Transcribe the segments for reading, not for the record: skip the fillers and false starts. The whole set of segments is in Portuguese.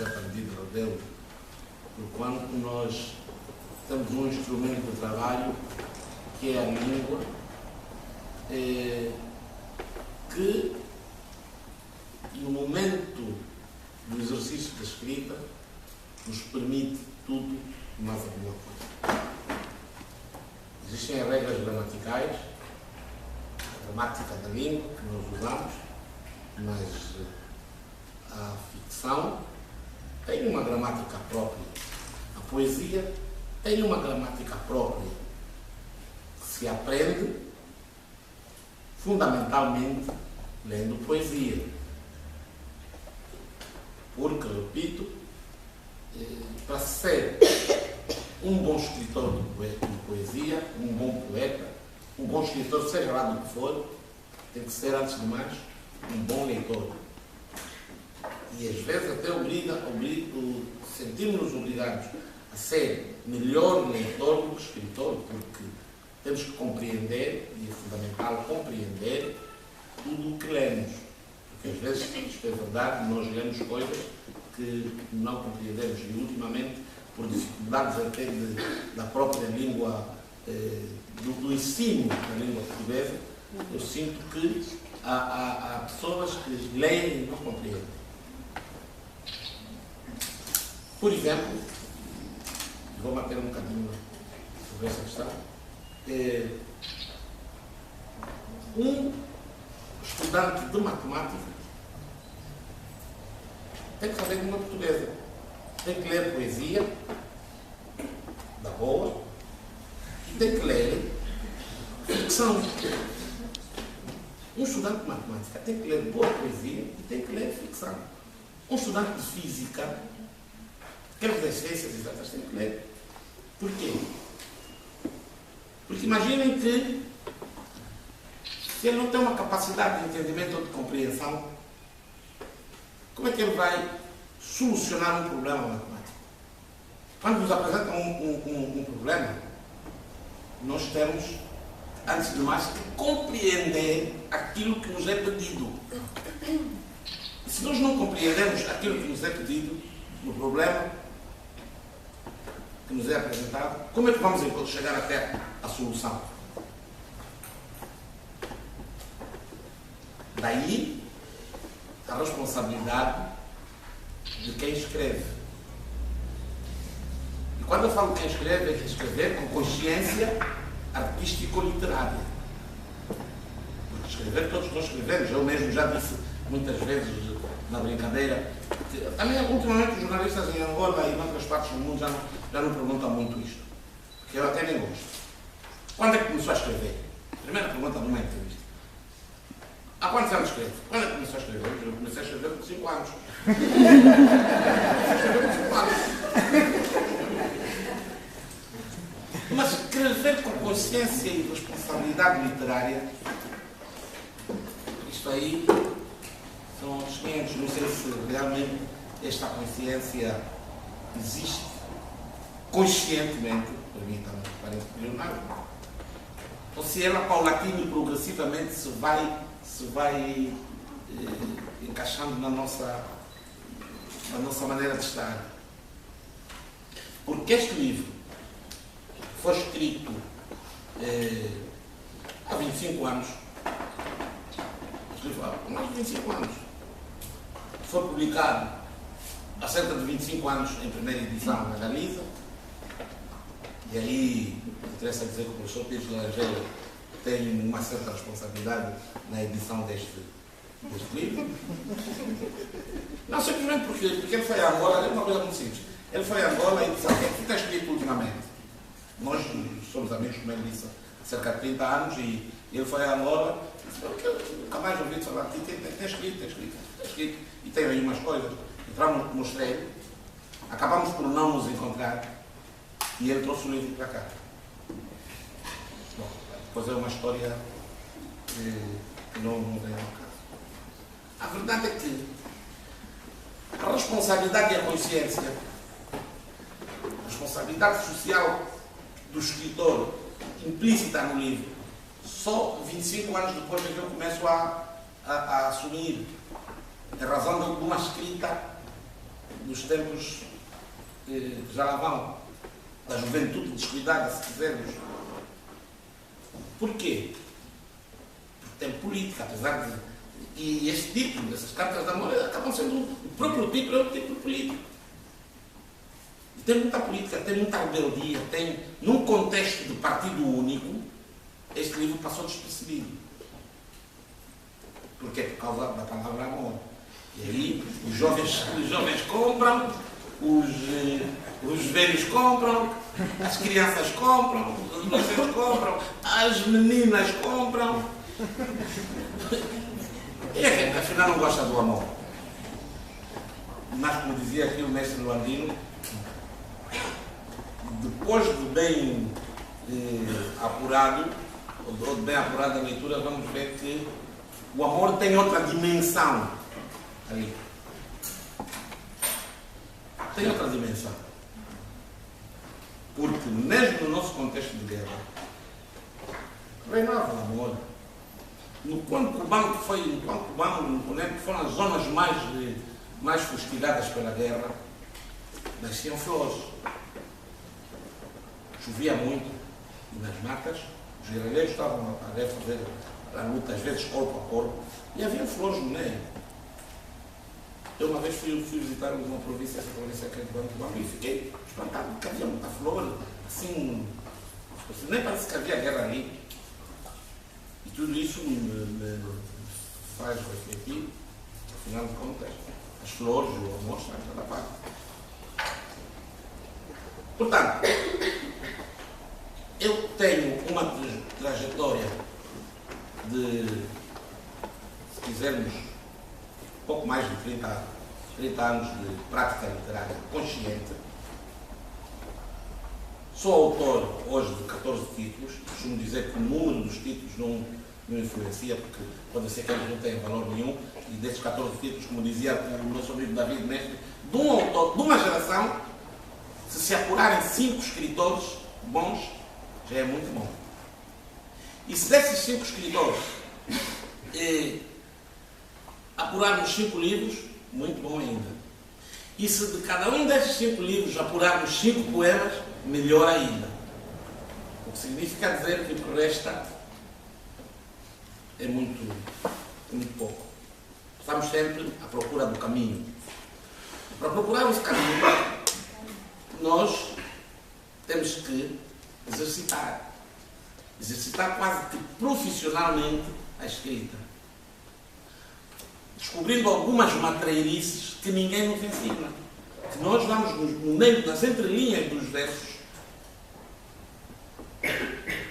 certa medida rebelde, porquanto nós temos um instrumento de trabalho que é a língua, que no momento do exercício da escrita nos permite tudo e mais alguma coisa. Existem as regras gramaticais, a gramática da língua que nós usamos, mas a ficção tem uma gramática própria. A poesia tem uma gramática própria que se aprende fundamentalmente lendo poesia. Porque, repito, para ser um bom escritor de poesia, um bom poeta, um bom escritor, seja lá do que for, tem que ser, antes de mais, um bom leitor. E às vezes até sentimos-nos obrigados a ser melhor leitor do que escritor, porque temos que compreender, e é fundamental compreender, tudo o que lemos. Porque às vezes, isto é verdade, nós lemos coisas que não compreendemos. E ultimamente, por dificuldades até da própria língua, do ensino da língua portuguesa, eu sinto que há pessoas que leem e não compreendem. Por exemplo, vou bater um bocadinho sobre essa questão, um estudante de matemática tem que saber língua portuguesa, tem que ler poesia da boa e tem que ler ficção. Um estudante de matemática tem que ler boa poesia e tem que ler ficção. Um estudante de física, quer das ciências exatas, tem que ler. Por quê? Porque imaginem que, se ele não tem uma capacidade de entendimento ou de compreensão, como é que ele vai solucionar um problema matemático? Quando nos apresentam um problema, nós temos, antes de mais, que compreender aquilo que nos é pedido. E se nós não compreendermos aquilo que nos é pedido no problema que nos é apresentado, como é que vamos chegar até a solução? Daí a responsabilidade de quem escreve. E quando eu falo quem escreve, é que escrever com consciência artístico-literária. Porque escrever, todos nós escrevemos. Eu mesmo já disse muitas vezes na brincadeira que também ultimamente os jornalistas em Angola e em outras partes do mundo já não perguntam muito isto. Que eu até nem gosto. Quando é que começou a escrever? Primeira pergunta numa entrevista. Há quantos anos escreve? Quando é que começou a escrever? Eu comecei a escrever com 5 anos. Mas escrever com consciência e responsabilidade literária, isto aí são outros 500. Não sei se realmente esta consciência existe conscientemente, permitam-me, parece milionário, ou se ela paulatina e progressivamente se vai encaixando na nossa maneira de estar. Porque este livro foi escrito há 25 anos, há mais de 25 anos, foi publicado há cerca de 25 anos em primeira edição na Galiza, e aí interessa dizer que o professor Pires Laranjeira tem uma certa responsabilidade na edição deste livro. Não, simplesmente porque ele foi a Angola, é uma coisa muito simples. Ele foi a Angola e disse: o que está escrito ultimamente? Nós somos amigos, como ele disse, há cerca de 30 anos, e ele foi a Angola e disse: porque eu nunca mais ouvi falar de ti, tem escrito, e tem aí umas coisas. Entramos, mostrei, acabamos por não nos encontrar, e ele trouxe o livro para cá. Bom, depois é uma história que não vem ao caso. A verdade é que a responsabilidade e a consciência, a responsabilidade social do escritor implícita no livro, só 25 anos depois é que eu começo a assumir, em razão de uma escrita dos tempos que já lá vão, da juventude descuidada, se quisermos. Porquê? Porque tem política, apesar de... E este título, essas cartas de amor, acabam sendo o próprio título, é um título político. E tem muita política, tem muita rebeldia, tem... Num contexto de partido único, este livro passou despercebido. Porque é por causa da palavra amor. E aí os jovens compram, os velhos compram, as crianças compram, os adolescentes compram, as meninas compram. E a gente, afinal, não gosta do amor. Mas, como dizia aqui o mestre Luandino, depois de bem apurado, ou de bem apurada a leitura, vamos ver que o amor tem outra dimensão ali. Tem outra dimensão. Porque mesmo no nosso contexto de guerra, reinava o amor. No Congo Cubano, que foi no Congo Cubano, que foram as zonas mais fustigadas pela guerra, nasciam flores. Chovia muito e nas matas os guerrilheiros estavam a fazer a luta, às vezes corpo a corpo, e havia flores no meio. Eu uma vez fui visitar uma província, essa província aqui do Congo Cubano, e fiquei espantado porque havia muita flor, assim, nem parece que havia guerra ali. E tudo isso me faz refletir, afinal de contas, as flores, o amor está em toda parte. Portanto, eu tenho uma trajetória de, se quisermos, pouco mais de 30 anos de prática literária consciente. Sou autor hoje de 14 títulos. Costumo dizer que o número dos títulos não influencia, porque pode ser que eles não tenham valor nenhum. E desses 14 títulos, como dizia o nosso amigo David Mestre, de um autor, de uma geração, se apurarem 5 escritores bons, já é muito bom. E se desses 5 escritores apurarmos 5 livros, muito bom ainda. E se de cada um desses 5 livros apurarmos 5 poemas, melhor ainda. O que significa dizer que o que resta é muito pouco. Estamos sempre à procura do caminho. Para procurar esse caminho, nós temos que exercitar quase que profissionalmente a escrita, descobrindo algumas matreirices que ninguém nos ensina, que nós vamos no meio, nas entrelinhas dos versos.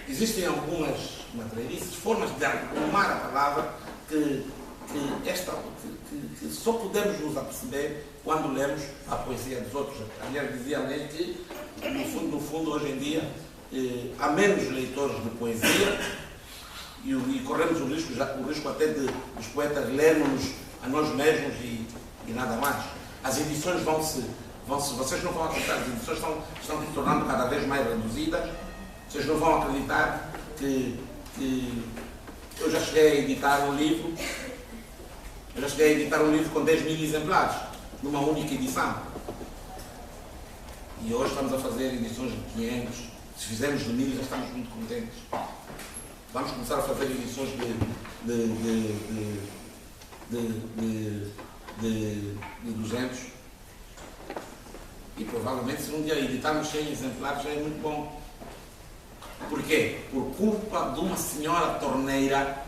Existem algumas matreirices, formas de arrumar a palavra que só podemos nos aperceber quando lemos a poesia dos outros. Aliás, dizia alguém que, no fundo, hoje em dia, há menos leitores de poesia e corremos o risco até de os poetas lermos a nós mesmos e nada mais. As edições vocês não vão acreditar, as edições estão se tornando cada vez mais reduzidas. Vocês não vão acreditar que eu já cheguei a editar um livro com 10 mil exemplares, numa única edição. E hoje estamos a fazer edições de 500, se fizermos de 1000 já estamos muito contentes. Vamos começar a fazer edições de 200 e provavelmente se um dia editarmos 100 exemplares já é muito bom. Porquê? Por culpa de uma senhora torneira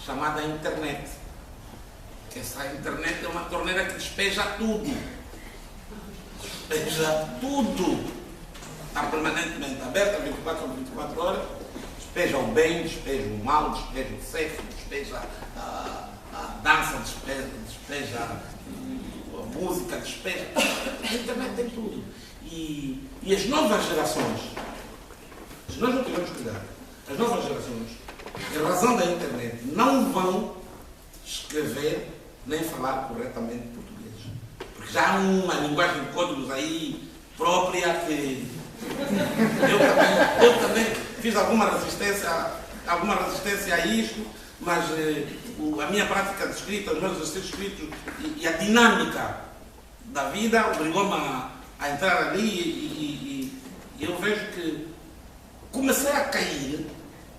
chamada internet. Que essa internet é uma torneira que despeja tudo. Despeja tudo. Está permanentemente aberta 24 ou 24 horas. Despeja o bem, despeja o mal, despeja o sexo, despeja a dança, despeja a música, despeja. A internet tem tudo. E as novas gerações, se nós não tivermos cuidado, as novas gerações, em razão da internet, não vão escrever nem falar corretamente português. Porque já há uma linguagem de códigos aí própria que eu também fiz alguma resistência a isto, mas a minha prática de escrita, os meus exercícios escritos e a dinâmica da vida obrigou-me a entrar ali e eu vejo que comecei a cair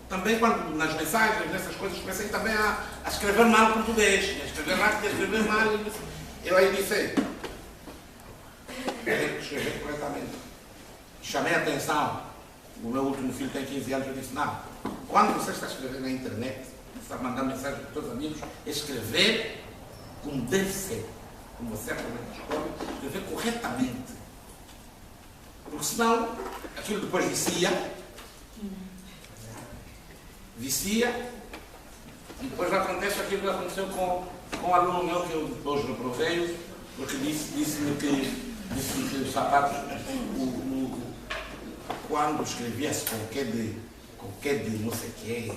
também quando nas mensagens, nessas coisas, comecei também a escrever mal português, a escrever rápido, a escrever mal. Eu aí disse, tenho que escrever corretamente. Chamei a atenção, o meu último filho tem 15 anos, eu disse, não, quando você está a escrever na internet, está a mandar mensagem para os seus amigos, escrever como deve ser, como você aprende na escola, escrever corretamente. Porque senão, aquilo depois vicia, e depois acontece aquilo que aconteceu com um aluno meu que eu depois reprovei, porque disse-me que os sapatos, quando escrevia-se com o que de não sei o quê,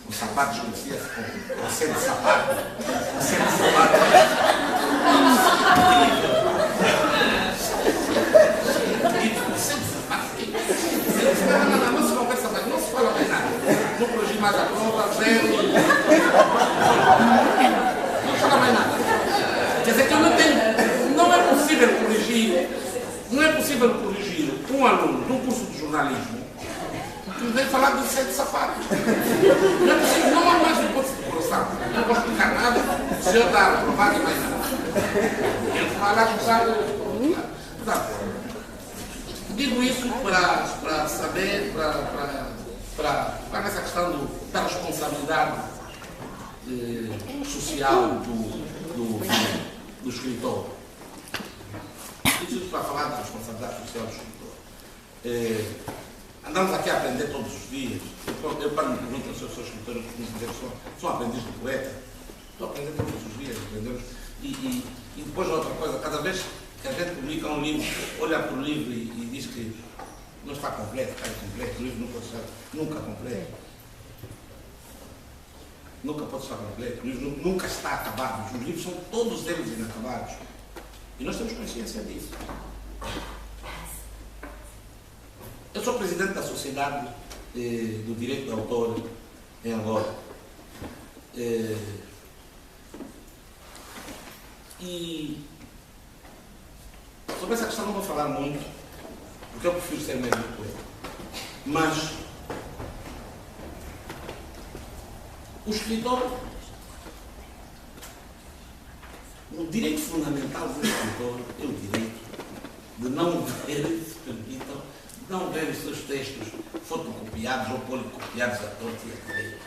o sapato escrevia-se com C de sapato, C de sapato. Não se conversa mais, não se fala mais nada. Não corrigi mais a prova, zero. Não fala mais nada. Quer dizer que eu não tenho. Não é possível corrigir um aluno de um curso de jornalismo que me vem falar do set de sapato. Não é possível, não há mais hipótese de correção. Não vou explicar nada, o senhor está aprovado e mais nada. Ele fala a usar. Portanto, digo isso para saber, para nessa questão da responsabilidade social do escritor. Isso para falar da responsabilidade social do escritor. Andamos aqui a aprender todos os dias. Eu quando me perguntam se eu sou escritor, eu costumo dizer que sou aprendiz de poeta. Estou a aprender todos os dias, entendeu? E depois outra coisa, cada vez que a gente publica um livro, olha para o livro e diz que não está completo, está incompleto, o livro não pode estar nunca completo. Nunca pode estar completo, o livro nunca está acabado. Os livros são todos eles inacabados. E nós temos consciência disso. Eu sou presidente da Sociedade do Direito de Autor em Angola. E sobre essa questão não vou falar muito, porque eu prefiro ser mesmo poeta. Mas o escritor, o direito fundamental do escritor é o direito de não ver, se permitam, não ver os seus textos fotocopiados ou policopiados à torta e à direita.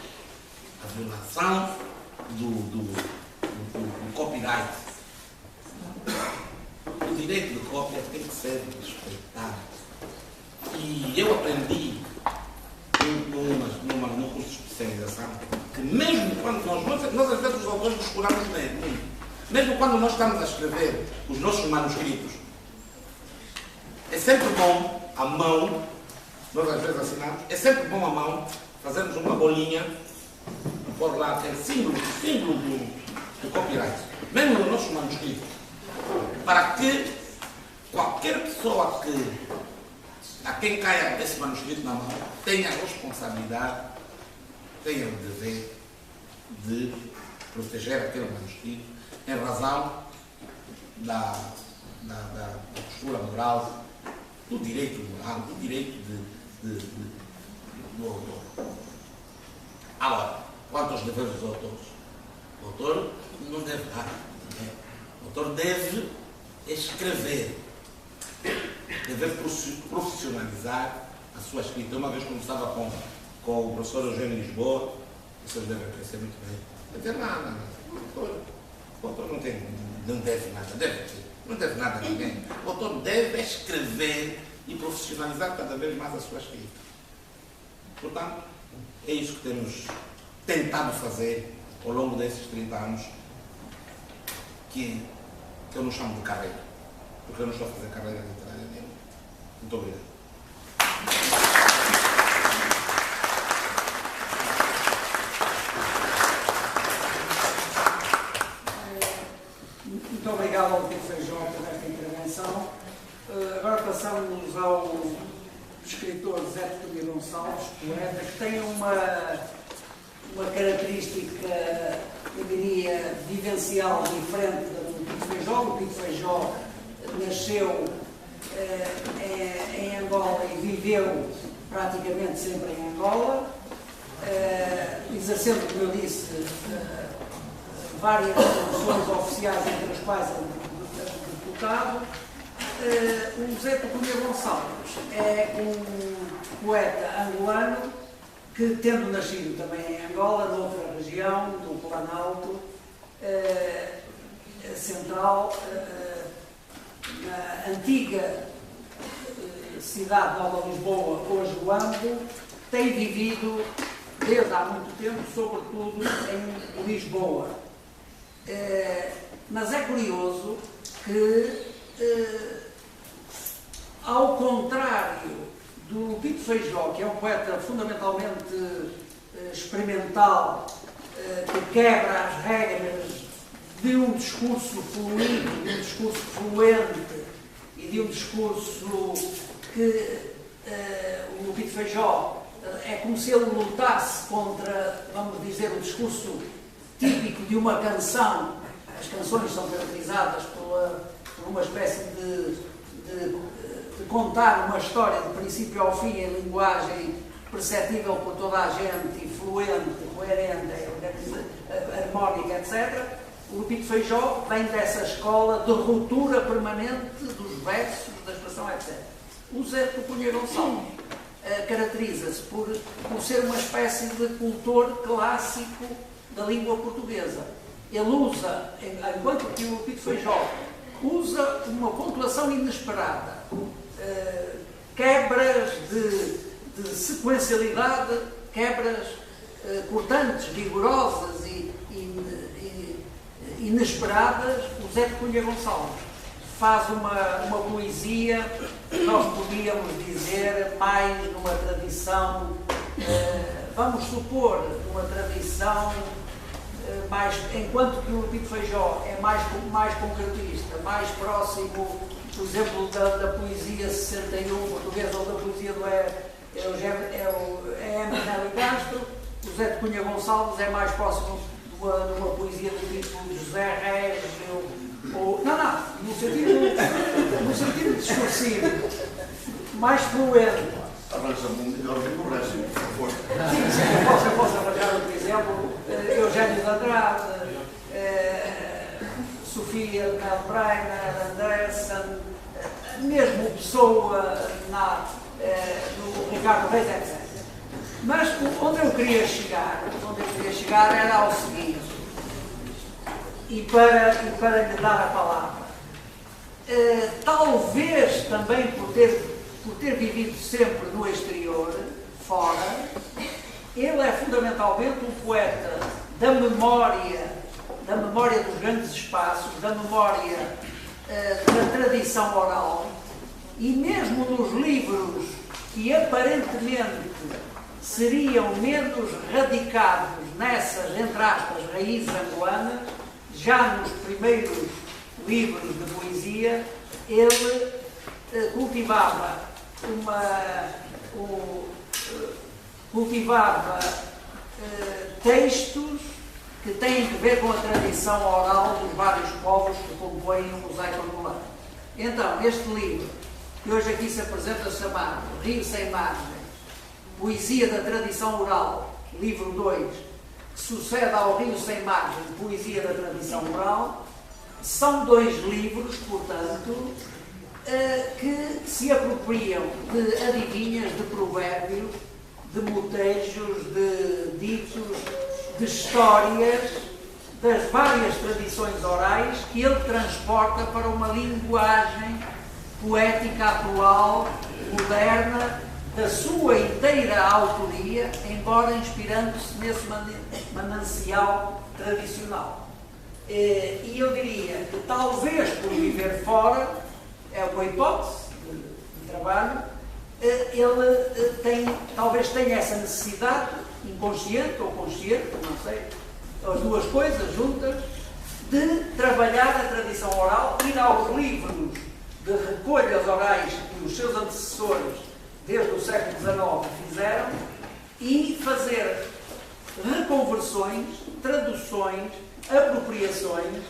A violação do copyright. O direito de cópia tem que ser respeitado. E eu aprendi num curso de especialização que mesmo quando nós às vezes os autores nos curamos muito, mesmo quando nós estamos a escrever os nossos manuscritos, é sempre bom à mão, nós às vezes assinamos, é sempre bom à mão fazermos uma bolinha e pôr lá aquele símbolo do copyright, mesmo no nosso manuscrito, para que qualquer pessoa a quem caia esse manuscrito na mão tenha a responsabilidade, tenha o dever de proteger aquele manuscrito em razão da postura moral, do direito moral, do direito do autor. Agora, quanto aos deveres dos autores, o autor não deve nada. O autor deve escrever, deve profissionalizar a sua escrita. Uma vez conversava com o professor Eugênio Lisboa, vocês devem conhecer muito bem. Não deve nada. O autor não deve nada, não deve nada a ninguém. O autor deve escrever e profissionalizar cada vez mais a sua escrita. Portanto, é isso que temos tentado fazer ao longo desses 30 anos, que eu não chamo de carreira, porque eu não estou a fazer carreira literária nenhuma. Muito obrigado. Muito obrigado ao Pedro Feijó por esta intervenção. Agora passamos ao escritor Zé Tobias Gonçalves, poeta, que tem uma característica, eu diria, vivencial diferente da do Pedro Feijó. O Pedro Feijó nasceu em Angola e viveu praticamente sempre em Angola, exercendo, como eu disse, várias funções oficiais, entre as quais a deputado. O José Cunha Gonçalves é um poeta angolano que, tendo nascido também em Angola, noutra região do Planalto Central, na antiga cidade de Nova Lisboa, hoje Luambo, tem vivido desde há muito tempo, sobretudo em Lisboa. Mas é curioso que, ao contrário do Pito Feijó, que é um poeta fundamentalmente experimental, que quebra as regras de um discurso fluido, de um discurso fluente e de um discurso que o Pito Feijó é como se ele lutasse contra, vamos dizer, o discurso típico de uma canção. As canções são caracterizadas por uma espécie de contar uma história de princípio ao fim em linguagem perceptível por toda a gente, e fluente, coerente, harmónica, etc. O Pito Feijó vem dessa escola de ruptura permanente dos versos, da expressão, etc. O Zé Cunha Gonçalves caracteriza-se por ser uma espécie de cultor clássico da língua portuguesa. Ele usa, enquanto que o Pito Feijó usa uma pontuação inesperada, quebras de sequencialidade, quebras cortantes, vigorosas e inesperadas. O Zé Cunha Gonçalves faz uma poesia, nós podíamos dizer, mais numa tradição, vamos supor, numa tradição mais, enquanto que o Pito Feijó é mais concretista, mais próximo, por exemplo, da poesia 61 portuguesa ou da poesia do E.M. Nelly Castro, o Zé Cunha Gonçalves é mais próximo de uma poesia do tipo José Reis, no sentido discursivo, mais fluente. Arranja-me um melhor que o resto, por favor. Sim, eu posso arranjar, por exemplo, Eugênio de Andrade, Sofia Melbreiner, Andressen, mesmo Pessoa, no Ricardo Reis, etc. Mas onde eu queria chegar era ao seguinte, e para lhe dar a palavra, talvez também por ter vivido sempre no exterior, fora, ele é fundamentalmente um poeta da memória dos grandes espaços, da memória da tradição oral, e mesmo nos livros que aparentemente seriam menos radicados nessas, entre aspas, raízes angolanas, já nos primeiros livros de poesia, ele cultivava textos que têm a ver com a tradição oral dos vários povos que compõem o mosaico angolano. Então, este livro, que hoje aqui se apresenta chamado Rio Sem Margem, Poesia da Tradição Oral, livro 2, que sucede ao Rio Sem Margem, Poesia da Tradição Oral, são dois livros, portanto, que se apropriam de adivinhas, de provérbios, de motejos, de ditos, de histórias, das várias tradições orais que ele transporta para uma linguagem poética atual, moderna, da sua inteira autoria, embora inspirando-se nesse manancial tradicional. E eu diria que talvez por viver fora, é uma hipótese de trabalho, ele talvez tenha essa necessidade, inconsciente ou consciente, não sei, as duas coisas juntas, de trabalhar a tradição oral, ir aos livros de recolhas orais que os seus antecessores, desde o século XIX, fizeram, e fazer reconversões, traduções, apropriações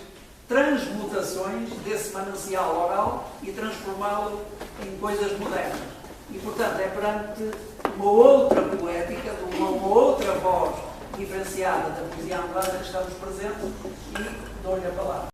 transmutações desse manancial oral e transformá-lo em coisas modernas. E, portanto, é perante uma outra poética, uma outra voz diferenciada da poesia anglesa que estamos presentes, e dou-lhe a palavra.